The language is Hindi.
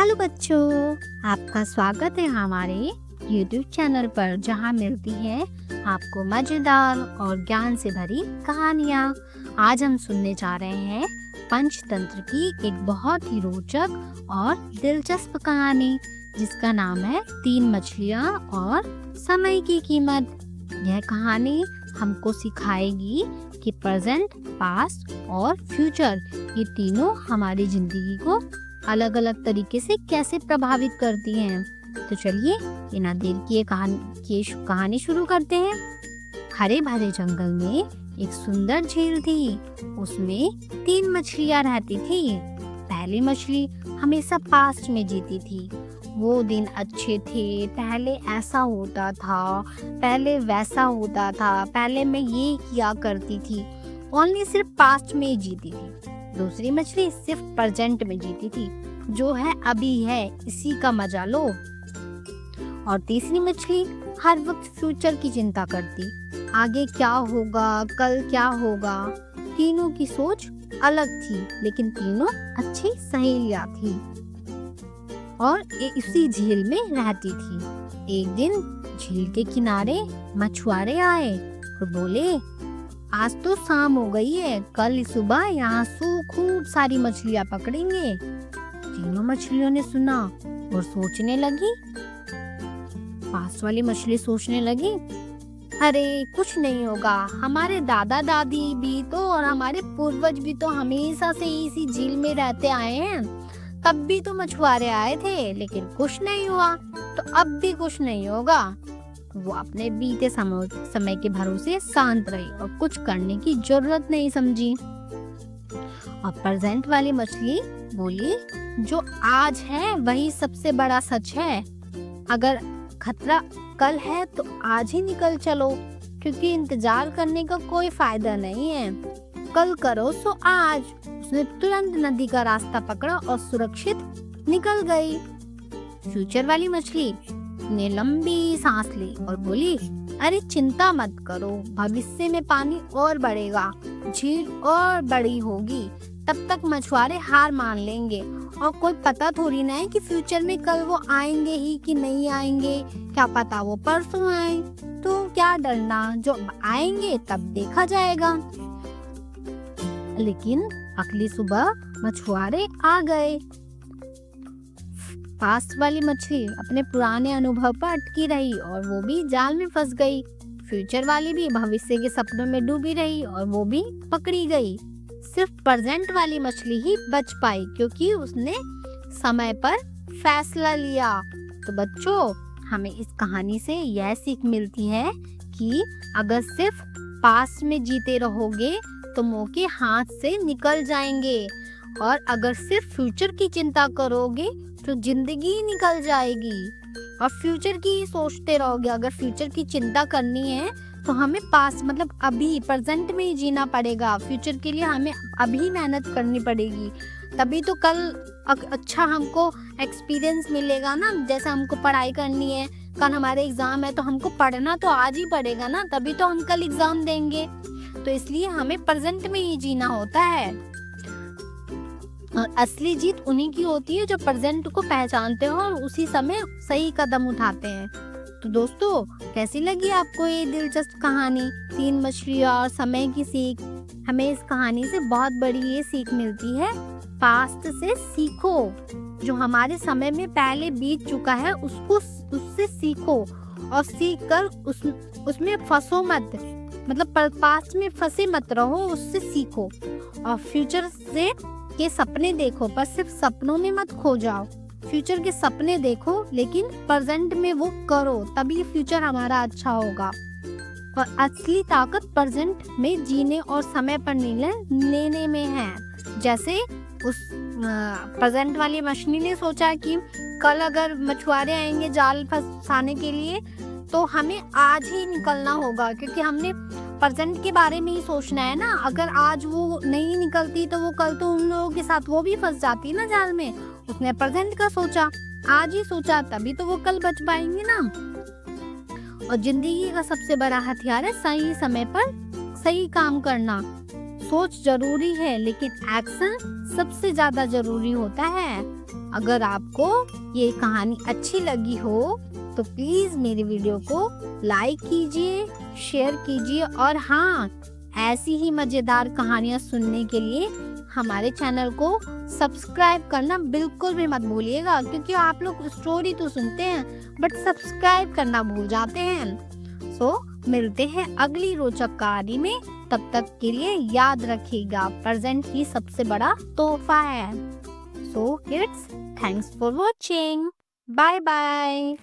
हेलो बच्चों, आपका स्वागत है हमारे YouTube चैनल पर, जहां मिलती है आपको मजेदार और ज्ञान से भरी कहानियां। आज हम सुनने जा रहे हैं पंचतंत्र की एक बहुत ही रोचक और दिलचस्प कहानी, जिसका नाम है 3 मछलियां और समय की कीमत। यह कहानी हमको सिखाएगी कि प्रेजेंट, पास्ट और फ्यूचर ये तीनों हमारी जिंदगी को अलग अलग तरीके से कैसे प्रभावित करती हैं। तो चलिए बिना देर किए कहानी शुरू करते हैं। हरे भरे जंगल में एक सुंदर झील थी। उसमें 3 मछलियां रहती थी। पहली मछली हमेशा पास्ट में जीती थी। वो दिन अच्छे थे, पहले ऐसा होता था, पहले वैसा होता था, पहले मैं ये किया करती थी। ओनली सिर्फ पास्ट में ही जीती थी। दूसरी मछली सिर्फ प्रेजेंट में जीती थी, जो है अभी है, इसी का मजा लो। और तीसरी मछली हर वक्त फ्यूचर की चिंता करती, आगे क्या होगा, कल क्या होगा। तीनों की सोच अलग थी, लेकिन तीनों अच्छी सहेलियां थी और इसी झील में रहती थी। एक दिन झील के किनारे मछुआरे आए और बोले, आज तो शाम हो गई है, कल सुबह यहाँ खूब सारी मछलियाँ पकड़ेंगे। तीनों मछलियों ने सुना और सोचने लगी। पास वाली मछली सोचने लगी, अरे कुछ नहीं होगा, हमारे दादा दादी भी तो और हमारे पूर्वज भी तो हमेशा से इसी झील में रहते आए हैं। तब भी तो मछुआरे आए थे, लेकिन कुछ नहीं हुआ, तो अब भी कुछ नहीं होगा। वो अपने बीते समय के भरोसे शांत रही और कुछ करने की जरूरत नहीं समझी। और प्रेजेंट वाली मछली बोली, जो आज है वही सबसे बड़ा सच है। अगर खतरा कल है तो आज ही निकल चलो, क्योंकि इंतजार करने का कोई फायदा नहीं है। कल करो सो आज। उसने तुरंत नदी का रास्ता पकड़ा और सुरक्षित निकल गई। फ्यूचर वाली मछली ने लंबी सांस ली और बोली, अरे चिंता मत करो, भविष्य में पानी और बढ़ेगा, झील और बड़ी होगी, तब तक मछुआरे हार मान लेंगे। और कोई पता थोड़ी ना है कि फ्यूचर में कल वो आएंगे ही कि नहीं आएंगे, क्या पता वो परसों आए, तो क्या डरना, जो आएंगे तब देखा जाएगा। लेकिन अगली सुबह मछुआरे आ गए। पास्ट वाली मछली अपने पुराने अनुभव पर अटकी रही और वो भी जाल में फंस गई। फ्यूचर वाली भी भविष्य के सपनों में डूबी रही और वो भी पकड़ी गई। सिर्फ प्रेजेंट वाली मछली ही बच पाई, क्योंकि उसने समय पर फैसला लिया। तो बच्चों, हमें इस कहानी से यह सीख मिलती है कि अगर सिर्फ पास्ट में जीते रहोगे तो मौके हाथ से निकल जाएंगे, और अगर सिर्फ फ्यूचर की चिंता करोगे तो जिंदगी निकल जाएगी। और फ्यूचर की ही सोचते रहोगे। अगर फ्यूचर की चिंता करनी है तो हमें पास मतलब अभी प्रेजेंट में ही जीना पड़ेगा। फ्यूचर के लिए हमें अभी मेहनत करनी पड़ेगी, तभी तो कल अच्छा हमको एक्सपीरियंस मिलेगा ना। जैसे हमको पढ़ाई करनी है, कल हमारे एग्जाम है, तो हमको पढ़ना तो आज ही पड़ेगा ना, तभी तो हम कल एग्जाम देंगे। तो इसलिए हमें प्रेजेंट में ही जीना होता है। और असली जीत उन्हीं की होती है जो प्रेजेंट को पहचानते हो और उसी समय सही कदम उठाते हैं। तो दोस्तों, कैसी लगी आपको ये दिलचस्प कहानी 3 मछलियां और समय की सीख? हमें इस कहानी से बहुत बड़ी ये सीख मिलती है, पास्ट से सीखो। जो हमारे समय में पहले बीत चुका है उससे सीखो, और सीख कर उसमें फंसो मत, मतलब पास्ट में फंसे मत रहो, उससे सीखो। और फ्यूचर से के सपने देखो, पर सिर्फ सपनों में मत खो जाओ। फ्यूचर के सपने देखो, लेकिन प्रेजेंट में वो करो, तभी फ्यूचर हमारा अच्छा होगा। और असली ताकत प्रेजेंट में जीने और समय पर निर्णय लेने में है। जैसे उस प्रेजेंट वाली मछली ने सोचा कि कल अगर मछुआरे आएंगे जाल फंसाने के लिए, तो हमें आज ही निकलना होगा, क्योंकि हमने प्रेजेंट के बारे में ही सोचना है ना। अगर आज वो नहीं निकलती तो वो कल तो उन लोगों के साथ वो भी फंस जाती ना जाल में। उसने प्रेजेंट का सोचा, आज ही सोचा, तभी तो वो कल बच पाएंगे ना। और जिंदगी का सबसे बड़ा हथियार है सही समय पर सही काम करना। सोच जरूरी है, लेकिन एक्शन सबसे ज्यादा जरूरी होता है। अगर आपको ये कहानी अच्छी लगी हो तो प्लीज मेरे वीडियो को लाइक कीजिए, शेयर कीजिए और हाँ, ऐसी ही मजेदार कहानियाँ सुनने के लिए हमारे चैनल को सब्सक्राइब करना बिल्कुल भी मत भूलिएगा, क्योंकि आप लोग स्टोरी तो सुनते हैं बट सब्सक्राइब करना भूल जाते हैं। सो मिलते हैं अगली रोचक कहानी में। तब तक के लिए याद रखिएगा, प्रेजेंट ही सबसे बड़ा तोहफा है। So kids, thanks for watching. Bye bye.